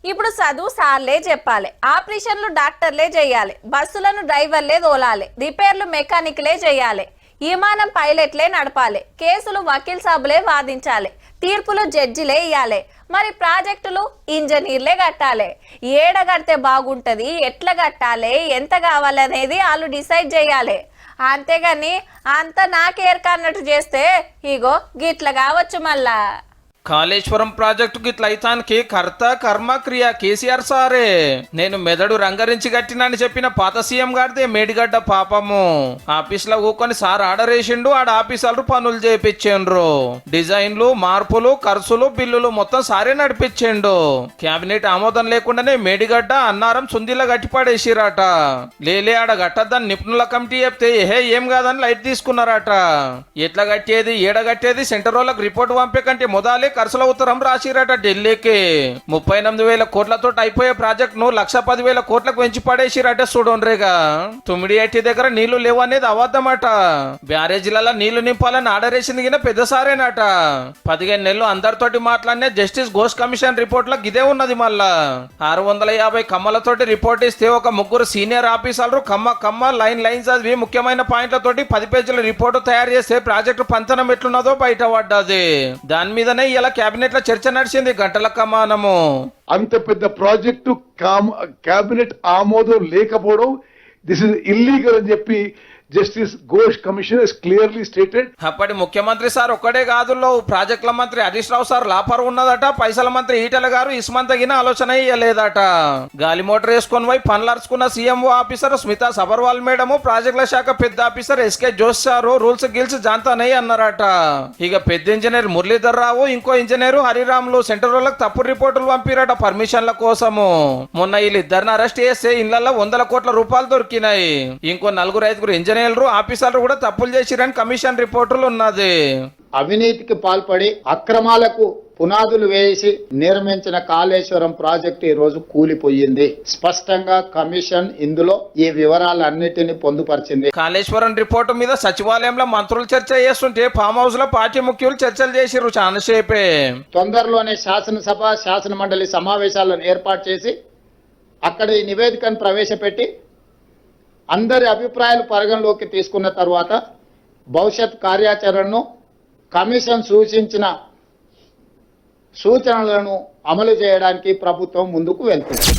ఇప్పుడు చదువు సార్లే చెప్పాలి, ఆపరేషన్లు డాక్టర్లే చేయాలి, బస్సులను డ్రైవర్లే తోలాలి, రిపేర్లు మెకానిక్లే చేయాలి, విమానం పైలట్లే నడపాలి, కేసులు వకీల్ సాబులే వాదించాలి, తీర్పులు జడ్జిలే ఇయ్యాలి, మరి ప్రాజెక్టులు ఇంజనీర్లే కట్టాలి. ఏడ కడితే బాగుంటది, ఎట్లా కట్టాలి, ఎంత కావాలనేది వాళ్ళు డిసైడ్ చేయాలి. అంతేగాని అంత నాకేరక అన్నట్టు చేస్తే ఇగో గిట్ల కావచ్చు మళ్ళా. కాళేశ్వరం ప్రాజెక్టు గిట్ల అయితానికి కర్త కర్మ క్రియ కేసీఆర్ సారే. నేను మెదడు రంగరించి గట్టినని చెప్పిన పాత సీఎం గారిదే మేడిగడ్డ పాపము. ఆఫీస్ లో కూకొని సార్ ఆర్డర్ వేసిండు, ఆడ ఆఫీసర్లు పనులు చేపించిండ్రు. డిజైన్లు, మార్పులు, ఖర్చులు, బిల్లులు మొత్తం సారే నడిపించిండు. క్యాబినెట్ ఆమోదం లేకుండానే మేడిగడ్డ అన్నారం సుందిలా గట్టిపడేసిరట. లేలే ఆడ గట్టద్దని నిపుణుల కమిటీ చెప్తే ఏం కాదని లైట్ తీసుకున్నారట. ఎట్లా కట్టేది, ఏడ కట్టేది, సెంటర్ వాళ్ళకి రిపోర్ట్ పంపే కంటే మొదలే ఖర్చుల ఉత్తరం రాసిరట ఢిల్లీకి. 38,000 కోట్లతో అయిపోయే ప్రాజెక్ట్ ను 110,000 కోట్లకు పెంచి పడేసిరట. చూడండిగా తుమ్మిడియేటి దగ్గర నీళ్లు లేవు అనేది అబద్ధమట. బ్యారేజీలలో నీళ్లు నింపాలని ఆర్డర్ వేసింది గిన పెద్ద సారేనట. 15 నెలలు అందరితోటి మాట్లాడిన జస్టిస్ ఘోష్ కమిషన్ రిపోర్ట్ లో గిదే ఉన్నది. మళ్ళా 650 కమ్మలతోటి రిపోర్ట్ ఇస్తే ఒక ముగ్గురు సీనియర్ ఆఫీసర్లు కమ్మ లైన్ చదివి ముఖ్యమైన పాయింట్లతోటి 10 పేజీల రిపోర్టు తయారు చేస్తే ప్రాజెక్టు పంతనం ఎట్లున్నదో బయటపడ్డది. దాని మీదనే ఇలా కేబినెట్ లో చర్చ నడిచింది గంటల కమానము. అంత పెద్ద ప్రాజెక్టు కేబినెట్ ఆమోదం లేకపోవడం దిస్ ఇస్ ఇల్లీగల్ అని చెప్పి justice Ghosh commission has clearly stated. అప్పటి ముఖ్యమంత్రి సార్ ఒక్కడే కాదులో ప్రాజెక్టుల మంత్రి హరీష్ రావు సార్ లాపర్ ఉన్నదట. పైసల మంత్రి ఈటెల గారు ఇస్మంతగిన ఆలోచన ఇయ్యలేదట. గాలి మోటార్ వేసుకొని పోయి పనులర్చుకున్న CMO officer Smita Sabharwal madam, ప్రాజెక్టుల శాఖ పెద్ద officer SK Josh sir rules గిల్స్ జాంతానయ్యి అన్నారట. ఇక పెద్ద ఇంజనీర్ మురళీధర్ రావు, ఇంకో ఇంజనీరు హరిరాములు సెంటర్ వాళ్ళకి తప్పుడు రిపోర్టులు పంపిరట పర్మిషన్ల కోసము. మొన్న వీళ్ళిద్దరిని అరెస్ట్ చేస్తే ఇళ్లలో 100 కోట్ల రూపాయలు దొరికినాయి. ఇంకో 4-5 ఇంజనీర్ ఆఫీసర్లు కూడా తప్పులు చేసిరని కమిషన్ రిపోర్టులు ఉన్నది. అవినీతికి పాల్పడి అక్రమాలకు పునాదులు వేసి నిర్మించిన కాళేశ్వరం ప్రాజెక్టు ఈ రోజు కూలిపోయింది. స్పష్టంగా కమిషన్ ఇందులో ఈ వివరాలన్నిటిని పొందుపరిచింది. కాళేశ్వరం రిపోర్టు మీద సచివాలయంలో మంత్రులు చర్చ చేస్తుంటే ఫామ్ హౌస్ లో పార్టీ ముఖ్యులు చర్చలు చేసిర్రు చాలాసేపే. తొందరలోనే శాసనసభ శాసన మండలి సమావేశాలను ఏర్పాటు చేసి అక్కడ ఈ నివేదికను ప్రవేశపెట్టి అందరి అభిప్రాయాలు పరిగణలోకి తీసుకున్న తర్వాత భవిష్యత్ కార్యాచరణను కమిషన్ సూచించిన సూచనలను అమలు చేయడానికి ప్రభుత్వం ముందుకు వెళ్తుంది.